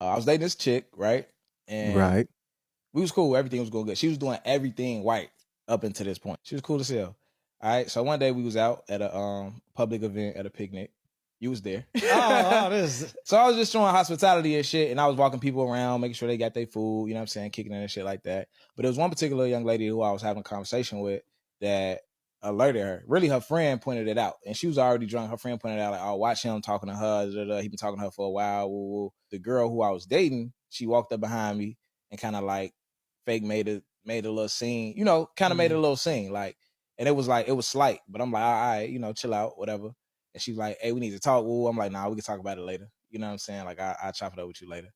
I was dating this chick, right? And Right. we was cool. Everything was going good. She was doing everything right up until this point. She was cool as hell. All right. So one day we was out at a public event at a picnic. You was there. This. So I was just showing hospitality and shit, and I was walking people around, making sure they got their food, you know what I'm saying, kicking in and shit like that. But there was one particular young lady who I was having a conversation with that alerted her. Really, her friend pointed it out, and she was already drunk. Her friend pointed out, like, oh, watch him talking to her. He been talking to her for a while. Woo, woo. The girl who I was dating, she walked up behind me and kind of like fake made a little scene, you know, kind of made a little scene, like, and it was slight, but I'm like, all right, you know, chill out, whatever. And she's like, hey, we need to talk. Woo. I'm like, nah, we can talk about it later. You know what I'm saying? Like, I'll chop it up with you later.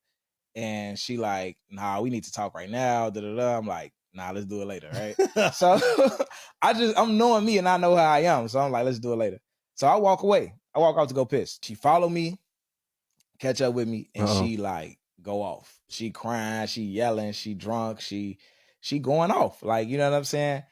And she like, nah, we need to talk right now. I'm like, nah, let's do it later, right? So I'm knowing me and I know how I am. So I'm like, let's do it later. So I walk away. I walk out to go piss. She follow me, catch up with me, and she like go off. She crying, she yelling, she drunk, she going off. Like, you know what I'm saying?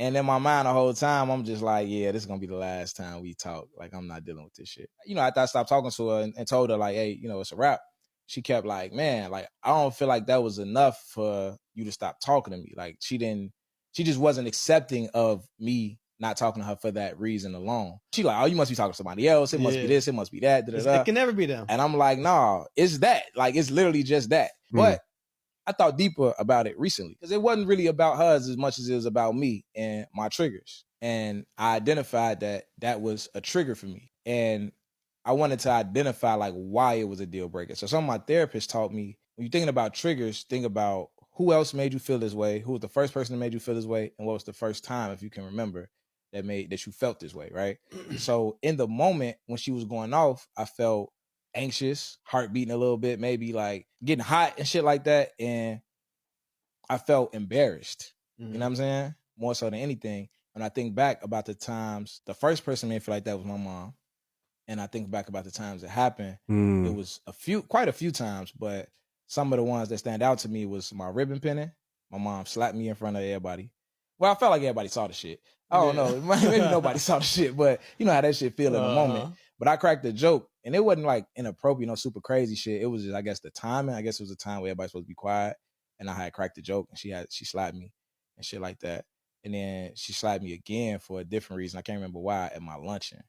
And in my mind the whole time, I'm just like, yeah, this is gonna be the last time we talk. Like, I'm not dealing with this shit. You know, after I stopped talking to her and told her, like, hey, you know, it's a wrap, she kept like, man, like, I don't feel like that was enough for you to stop talking to me. Like, she just wasn't accepting of me not talking to her for that reason alone. She like, oh, you must be talking to somebody else. It must be this, it must be that. It can never be them. And I'm like, nah, it's that. Like, it's literally just that. But I thought deeper about it recently because it wasn't really about her as much as it was about me and my triggers. And I identified that was a trigger for me. And I wanted to identify like why it was a deal breaker. So some of my therapists taught me, when you're thinking about triggers, think about who else made you feel this way, who was the first person that made you feel this way, and what was the first time, if you can remember, that you felt this way, right? So in the moment when she was going off, I felt anxious, heart beating a little bit, maybe like getting hot and shit like that. And I felt embarrassed. You know what I'm saying? More so than anything. When I think back about the times, the first person made me feel like that was my mom. And I think back about the times it happened. It was quite a few times, but some of the ones that stand out to me was my ribbon pinning. My mom slapped me in front of everybody. Well, I felt like everybody saw the shit. I don't know. Maybe nobody saw the shit, but you know how that shit feel in the moment. But I cracked a joke, and it wasn't like inappropriate, no super crazy shit. It was just, I guess, the timing. I guess it was a time where everybody's supposed to be quiet, and I had cracked a joke, and she slapped me and shit like that. And then she slapped me again for a different reason. I can't remember why, at my luncheon.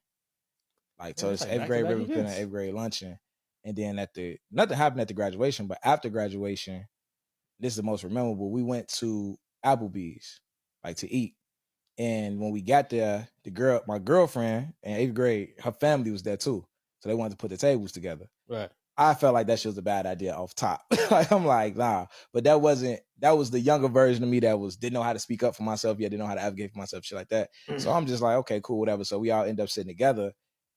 Like, so it's like 8th grade ribbon pinning, 8th grade luncheon. And then nothing happened at the graduation, but after graduation, this is the most memorable. We went to Applebee's, like, to eat. And when we got there, my girlfriend in 8th grade, her family was there too. So they wanted to put the tables together. Right. I felt like that shit was a bad idea off top. Like, I'm like, nah. But that was the younger version of me that didn't know how to speak up for myself yet, didn't know how to advocate for myself, shit like that. So I'm just like, okay, cool, whatever. So we all end up sitting together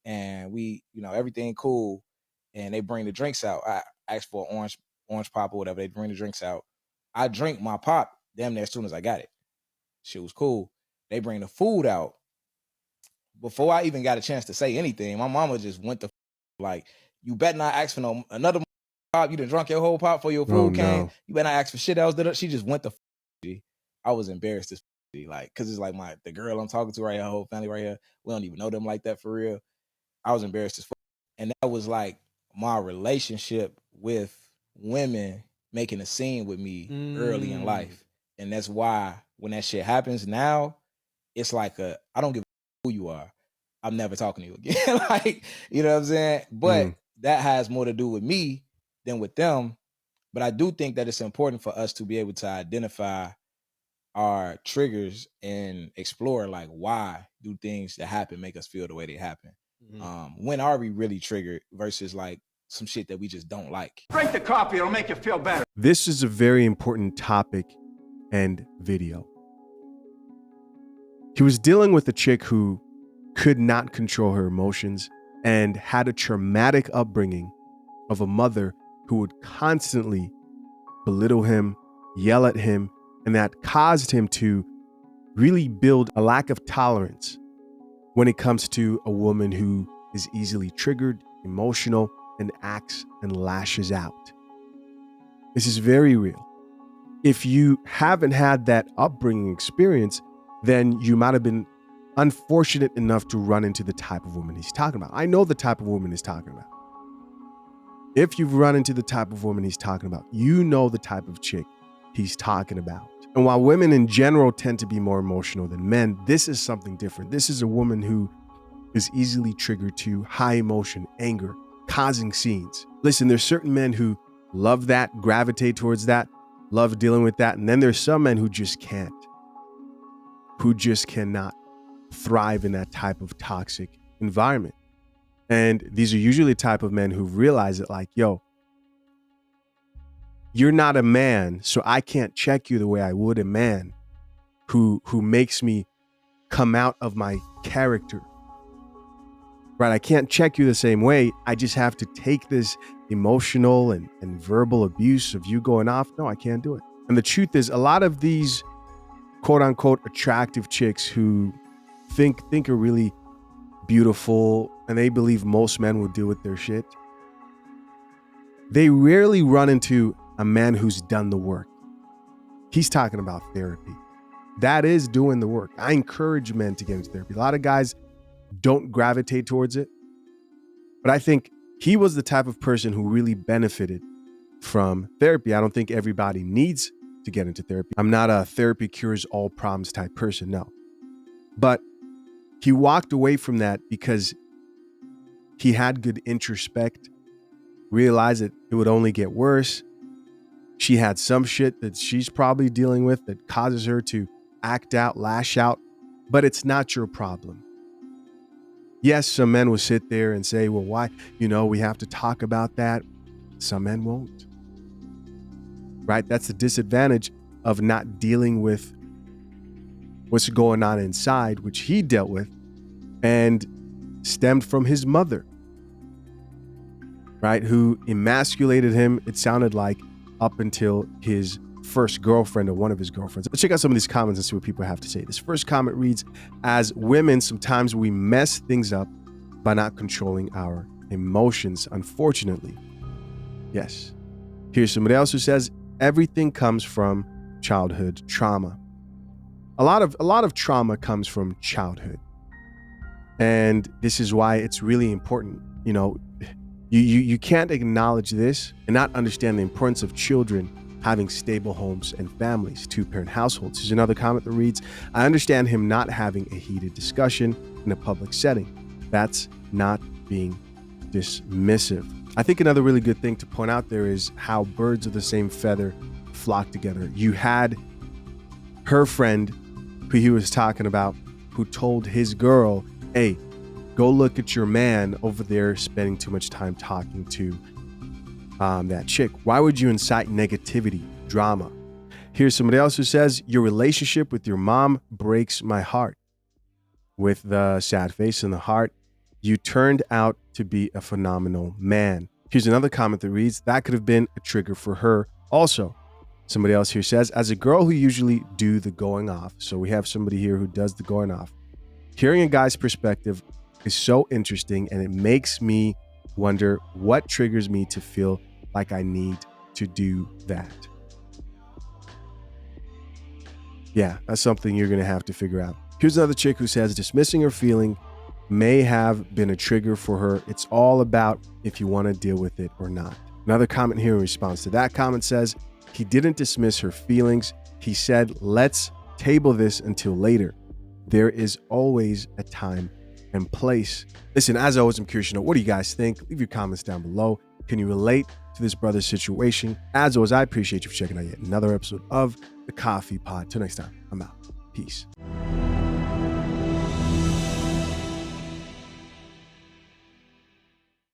and we, you know, everything cool. And they bring the drinks out. I asked for orange pop or whatever. They bring the drinks out. I drink my pop damn near as soon as I got it. Shit was cool. They bring the food out. Before I even got a chance to say anything, my mama just went to like, you better not ask for another pop. You done drunk your whole pop for your food came. You better not ask for shit else. She just went to I was embarrassed as like, cause it's like the girl I'm talking to right here, her whole family right here. We don't even know them like that for real. I was embarrassed as fuck. And that was like my relationship with women making a scene with me early in life. And that's why when that shit happens now, it's like I don't give a who you are. I'm never talking to you again. Like, you know what I'm saying? But that has more to do with me than with them. But I do think that it's important for us to be able to identify our triggers and explore, like, why do things that happen make us feel the way they happen? When are we really triggered versus like some shit that we just don't like? Drink the coffee, it'll make you feel better. This is a very important topic and video. He was dealing with a chick who could not control her emotions and had a traumatic upbringing of a mother who would constantly belittle him, yell at him, and that caused him to really build a lack of tolerance when it comes to a woman who is easily triggered, emotional, and acts and lashes out. This is very real. If you haven't had that upbringing experience, then you might have been unfortunate enough to run into the type of woman he's talking about. I know the type of woman he's talking about. If you've run into the type of woman he's talking about, you know the type of chick he's talking about. And while women in general tend to be more emotional than men, this is something different. This is a woman who is easily triggered to high emotion, anger, causing scenes. Listen, there's certain men who love that, gravitate towards that, love dealing with that. And then there's some men who just can't, who just cannot thrive in that type of toxic environment. And these are usually the type of men who realize it like, yo, you're not a man, so I can't check you the way I would a man who makes me come out of my character. Right? I can't check you the same way. I just have to take this emotional and verbal abuse of you going off. No, I can't do it. And the truth is, a lot of these quote unquote attractive chicks who think are really beautiful and they believe most men will deal with their shit, they rarely run into a man who's done the work. He's talking about therapy. That is doing the work. I encourage men to get into therapy. A lot of guys don't gravitate towards it, but I think he was the type of person who really benefited from therapy. I don't think everybody needs to get into therapy. I'm not a therapy cures all problems type person, no. But he walked away from that because he had good introspect, realized that it would only get worse. She had some shit that she's probably dealing with that causes her to act out, lash out, but it's not your problem. Yes, some men will sit there and say, well, why? We have to talk about that. Some men won't. Right? That's the disadvantage of not dealing with what's going on inside, which he dealt with and stemmed from his mother, right? Who emasculated him, it sounded like, up until his first girlfriend or one of his girlfriends. Let's check out some of these comments and see what people have to say. This first comment reads, as women, sometimes we mess things up by not controlling our emotions, unfortunately. Yes. Here's somebody else who says, everything comes from childhood trauma. A lot of trauma comes from childhood. And this is why it's really important. You can't acknowledge this and not understand the importance of children having stable homes and families, two-parent households. Here's another comment that reads, I understand him not having a heated discussion in a public setting. That's not being dismissive. I think another really good thing to point out there is how birds of the same feather flock together. You had her friend who he was talking about who told his girl, hey, go look at your man over there spending too much time talking to that chick. Why would you incite negativity, drama? Here's somebody else who says, your relationship with your mom breaks my heart. With the sad face and the heart, you turned out to be a phenomenal man. Here's another comment that reads, that could have been a trigger for her also. Somebody else here says, as a girl who usually do the going off, so we have somebody here who does the going off, hearing a guy's perspective is so interesting, and it makes me wonder what triggers me to feel like I need to do that. Yeah, that's something you're going to have to figure out. Here's another chick who says, dismissing her feeling may have been a trigger for her. It's all about if you want to deal with it or not. Another comment here in response to that comment says, he didn't dismiss her feelings. He said, let's table this until later. There is always a time and place. Listen, as always, I'm curious to know, what do you guys think? Leave your comments down below. Can you relate to this brother's situation? As always, I appreciate you for checking out yet another episode of The Coffee Pod. Till next time, I'm out. Peace.